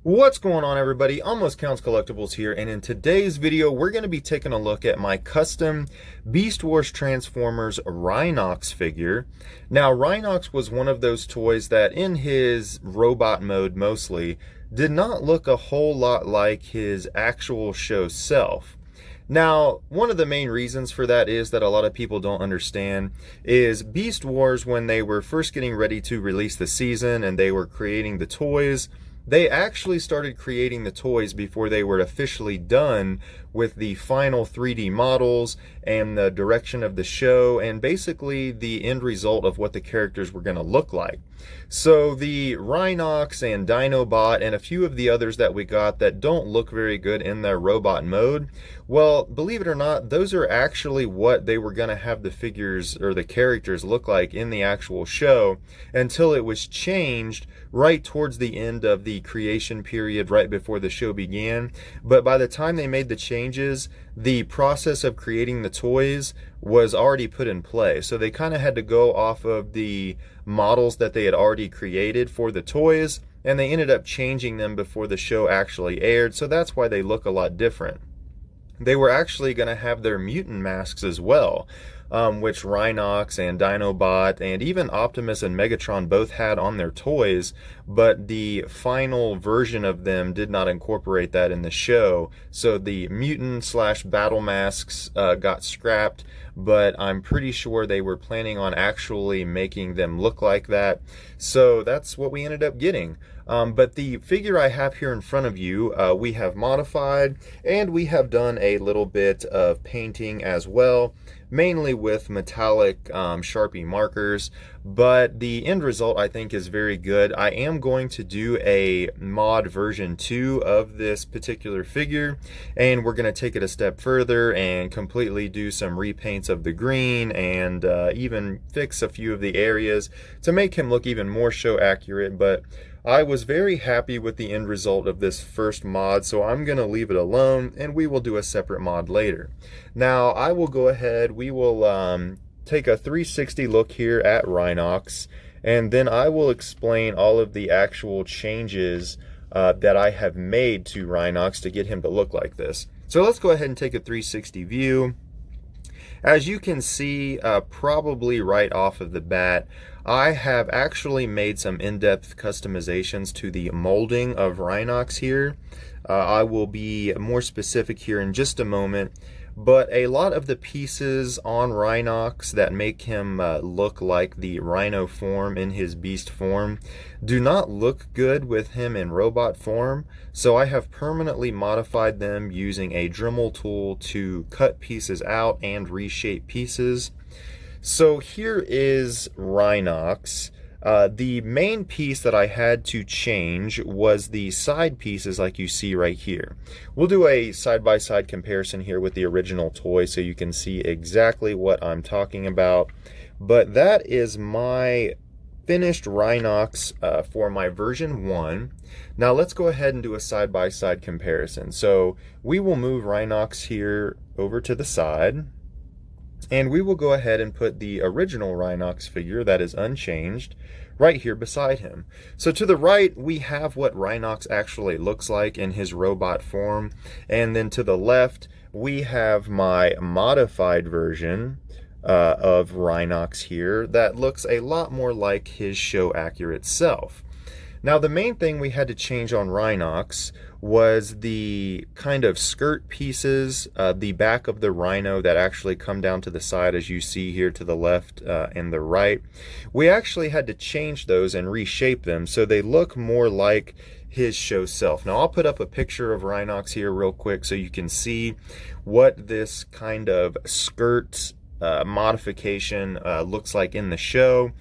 What's going on, everybody? Almost Counts Collectibles here, and in today's video we're going to be taking a look at my custom Beast Wars Transformers Rhinox figure. Now, Rhinox was one of those toys that in his robot mode mostly did not look a whole lot like his actual show self. Now, one of the main reasons for that is that a lot of people don't understand is Beast Wars, when they were first getting ready to release the season and they were creating the toys, they actually started creating the toys before they were officially done with the final 3D models and the direction of the show and basically the end result of what the characters were going to look like. So the Rhinox and Dinobot and a few of the others that we got that don't look very good in their robot mode, well, believe it or not, those are actually what they were going to have the figures or the characters look like in the actual show until it was changed right towards the end of the creation period, right before the show began. But by the time they made the changes, the process of creating the toys was already put in play. So they kind of had to go off of the models that they had already created for the toys, and they ended up changing them before the show actually aired. So that's why they look a lot different. They were actually going to have their mutant masks as well, which Rhinox and Dinobot and even Optimus and Megatron both had on their toys, but the final version of them did not incorporate that in the show. So the mutant slash battle masks got scrapped, but I'm pretty sure they were planning on actually making them look like that. So that's what we ended up getting. But the figure I have here in front of you, we have modified, and we have done a little bit of painting as well, mainly with metallic Sharpie markers, but the end result I think is very good. I am going to do a mod version 2 of this particular figure, and we're going to take it a step further and completely do some repaints of the green and even fix a few of the areas to make him look even more show accurate. But I was very happy with the end result of this first mod, so I'm going to leave it alone and we will do a separate mod later. Now, I will go ahead, we will take a 360 look here at Rhinox, and then I will explain all of the actual changes that I have made to Rhinox to get him to look like this. So let's go ahead and take a 360 view. As you can see, probably right off of the bat, I have actually made some in-depth customizations to the molding of Rhinox here. I will be more specific here in just a moment, but a lot of the pieces on Rhinox that make him look like the Rhino form in his beast form do not look good with him in robot form, so I have permanently modified them using a Dremel tool to cut pieces out and reshape pieces. So here is Rhinox. The main piece that I had to change was the side pieces like you see right here. We'll do a side-by-side comparison here with the original toy so you can see exactly what I'm talking about. But that is my finished Rhinox for my version 1. Now let's go ahead and do a side-by-side comparison. So we will move Rhinox here over to the side, and we will go ahead and put the original Rhinox figure that is unchanged right here beside him. So to the right, we have what Rhinox actually looks like in his robot form. And then to the left, we have my modified version of Rhinox here that looks a lot more like his show accurate self. Now, the main thing we had to change on Rhinox was the kind of skirt pieces, the back of the Rhino that actually come down to the side as you see here to the left and the right. We actually had to change those and reshape them so they look more like his show self. Now, I'll put up a picture of Rhinox here real quick so you can see what this kind of skirt modification looks like in the show.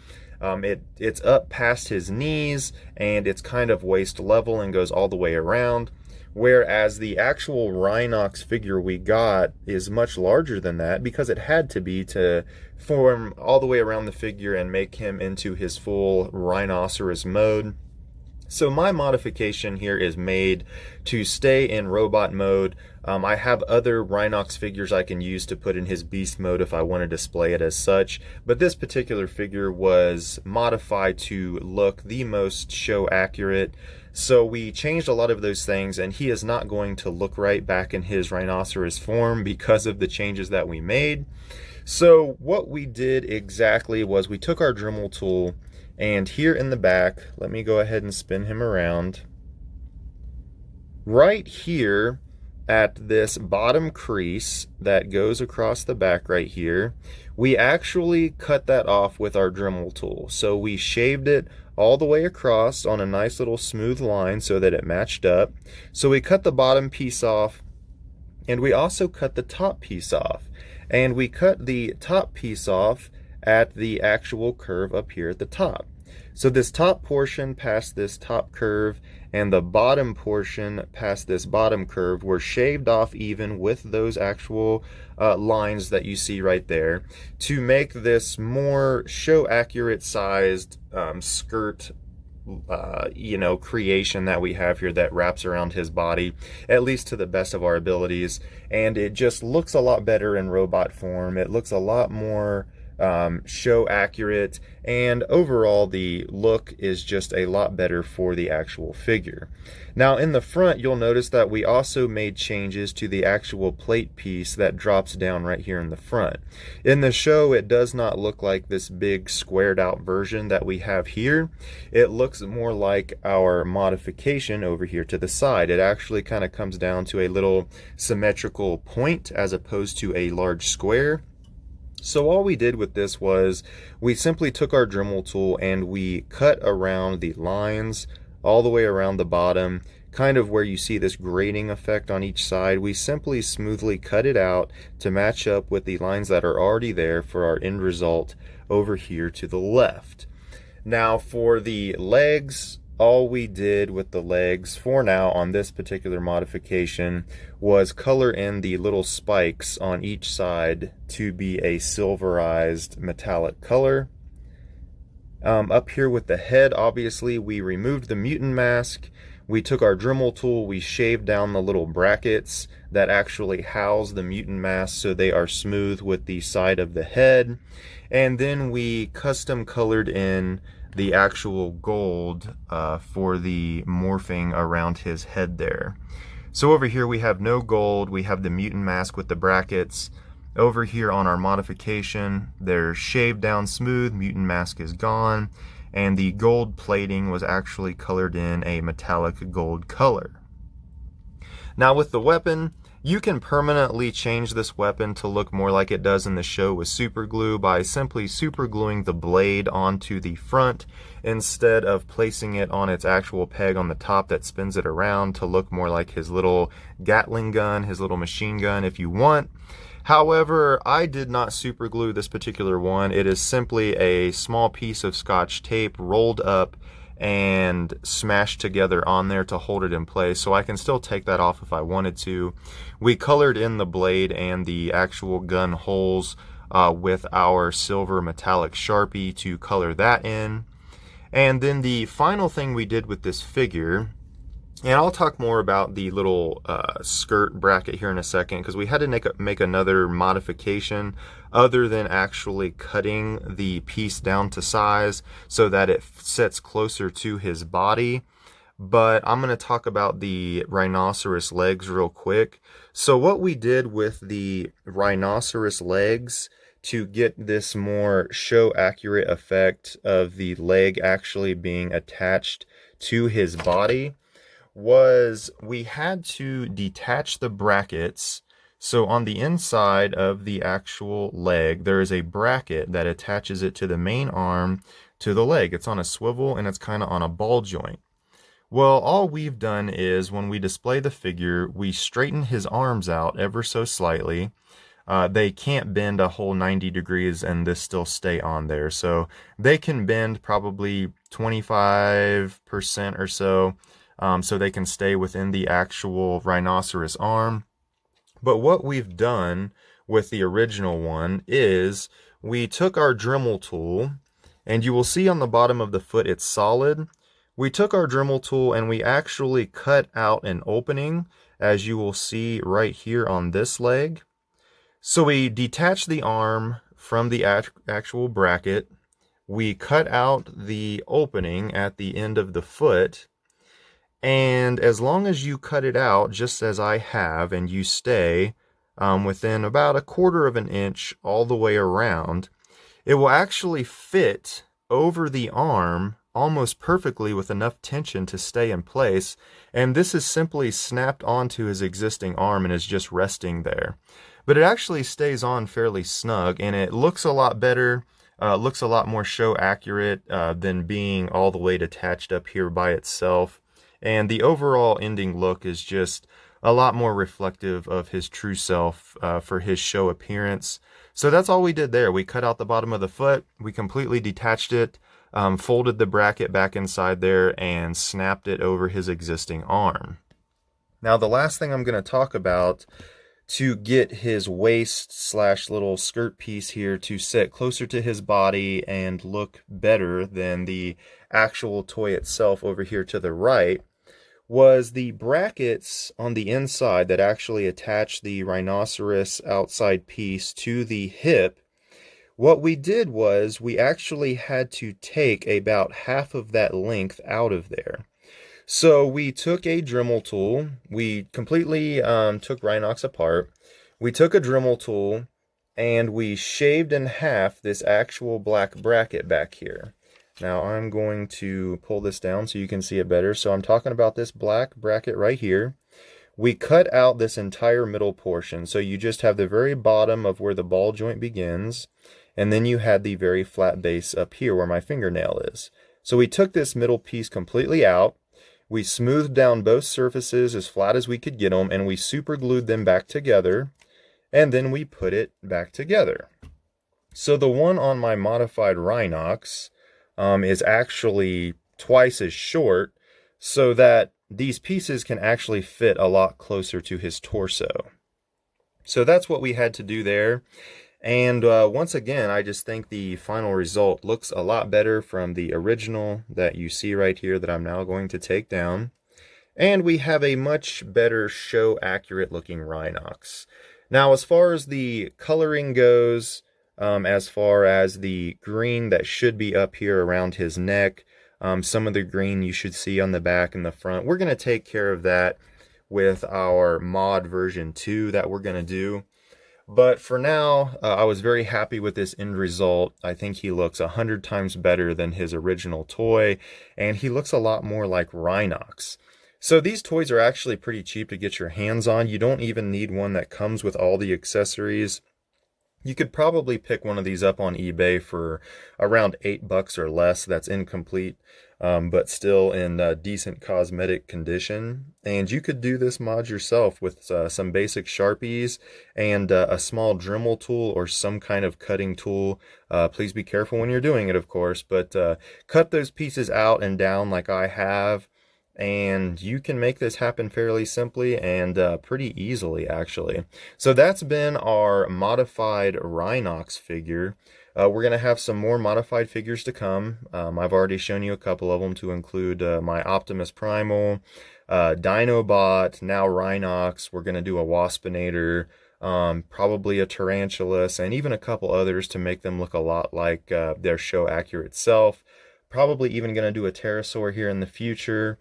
It's up past his knees and it's kind of waist level and goes all the way around, whereas the actual Rhinox figure we got is much larger than that because it had to be to form all the way around the figure and make him into his full rhinoceros mode. So my modification here is made to stay in robot mode. I have other Rhinox figures I can use to put in his beast mode if I want to display it as such, but this particular figure was modified to look the most show accurate. So we changed a lot of those things, and he is not going to look right back in his rhinoceros form because of the changes that we made. So what we did exactly was we took our Dremel tool, and here in the back, let me go ahead and spin him around. Right here at this bottom crease that goes across the back right here, we actually cut that off with our Dremel tool. So we shaved it all the way across on a nice little smooth line so that it matched up. So we cut the bottom piece off, and we also cut the top piece off. And we cut the top piece off at the actual curve up here at the top. So this top portion past this top curve and the bottom portion past this bottom curve were shaved off even with those actual lines that you see right there to make this more show accurate sized skirt creation that we have here that wraps around his body, at least to the best of our abilities. And it just looks a lot better in robot form. It looks a lot more show accurate, and overall the look is just a lot better for the actual figure. Now in the front, you'll notice that we also made changes to the actual plate piece that drops down right here in the front. In the show, it does not look like this big squared out version that we have here. It looks more like our modification over here to the side. It actually kind of comes down to a little symmetrical point as opposed to a large square. So all we did with this was we simply took our Dremel tool and we cut around the lines all the way around the bottom, kind of where you see this grating effect on each side. We simply smoothly cut it out to match up with the lines that are already there for our end result over here to the left. Now for the legs, all we did with the legs for now on this particular modification was color in the little spikes on each side to be a silverized metallic color. Up here with the head, obviously we removed the mutant mask. We took our Dremel tool, we shaved down the little brackets that actually house the mutant mask so they are smooth with the side of the head. And then we custom colored in the actual gold for the morphing around his head there. So over here we have no gold, we have the mutant mask with the brackets. Over here on our modification, they're shaved down smooth, mutant mask is gone, and the gold plating was actually colored in a metallic gold color. Now with the weapon, you can permanently change this weapon to look more like it does in the show with super glue by simply super gluing the blade onto the front instead of placing it on its actual peg on the top that spins it around to look more like his little Gatling gun, his little machine gun if you want. However, I did not super glue this particular one. It is simply a small piece of Scotch tape rolled up and smashed together on there to hold it in place, so I can still take that off if I wanted to. We colored in the blade and the actual gun holes with our silver metallic Sharpie to color that in. And then the final thing we did with this figure, and I'll talk more about the little skirt bracket here in a second, because we had to make another modification other than actually cutting the piece down to size so that it sits closer to his body. But I'm going to talk about the rhinoceros legs real quick. So what we did with the rhinoceros legs to get this more show accurate effect of the leg actually being attached to his body was we had to detach the brackets. So on the inside of the actual leg, there is a bracket that attaches it to the main arm to the leg. It's on a swivel and it's kind of on a ball joint. Well, all we've done is when we display the figure, we straighten his arms out ever so slightly. They can't bend a whole 90 degrees and this still stay on there. So they can bend probably 25% or so. So they can stay within the actual rhinoceros arm. But what we've done with the original one is we took our Dremel tool, and you will see on the bottom of the foot it's solid, We took our Dremel tool and we actually cut out an opening, as you will see right here on this leg. So we detached the arm from the actual bracket. We cut out the opening at the end of the foot. And as long as you cut it out, just as I have, and you stay within about 1/4 of an inch all the way around, it will actually fit over the arm almost perfectly with enough tension to stay in place. And this is simply snapped onto his existing arm and is just resting there. But it actually stays on fairly snug, and it looks a lot better. Looks a lot more show accurate than being all the way detached up here by itself. And the overall ending look is just a lot more reflective of his true self for his show appearance. So that's all we did there. We cut out the bottom of the foot, we completely detached it, folded the bracket back inside there, and snapped it over his existing arm. Now the last thing I'm going to talk about to get his waist / little skirt piece here to sit closer to his body and look better than the actual toy itself over here to the right was the brackets on the inside that actually attach the rhinoceros outside piece to the hip. What we did was we actually had to take about half of that length out of there. So we took a Dremel tool, we completely took Rhinox apart, we took a Dremel tool, and we shaved in half this actual black bracket back here. Now I'm going to pull this down so you can see it better. So I'm talking about this black bracket right here. We cut out this entire middle portion. So you just have the very bottom of where the ball joint begins, and then you had the very flat base up here where my fingernail is. So we took this middle piece completely out. We smoothed down both surfaces as flat as we could get them, and we super glued them back together, and then we put it back together. So the one on my modified Rhinox is actually twice as short, so that these pieces can actually fit a lot closer to his torso. So that's what we had to do there. And once again, I just think the final result looks a lot better from the original that you see right here that I'm now going to take down. And we have a much better show accurate looking Rhinox. Now, as far as the coloring goes, as far as the green that should be up here around his neck, some of the green you should see on the back and the front, we're going to take care of that with our mod version 2 that we're going to do. But for now, I was very happy with this end result. I think he looks 100 times better than his original toy, and he looks a lot more like Rhinox. So these toys are actually pretty cheap to get your hands on. You don't even need one that comes with all the accessories. You could probably pick one of these up on eBay for around $8 or less. That's incomplete, but still in decent cosmetic condition. And you could do this mod yourself with some basic Sharpies and a small Dremel tool or some kind of cutting tool. Please be careful when you're doing it, of course, but cut those pieces out and down like I have. And you can make this happen fairly simply and pretty easily, actually. So that's been our modified Rhinox figure. We're going to have some more modified figures to come. I've already shown you a couple of them, to include my Optimus Primal, Dinobot, now Rhinox. We're going to do a Waspinator, probably a Tarantulas, and even a couple others to make them look a lot like their show accurate self. Probably even going to do a Pterosaur here in the future.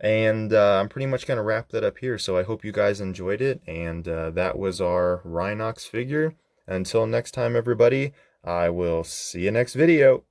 And I'm pretty much going to wrap that up here. So I hope you guys enjoyed it. And that was our Rhinox figure. Until next time, everybody, I will see you next video.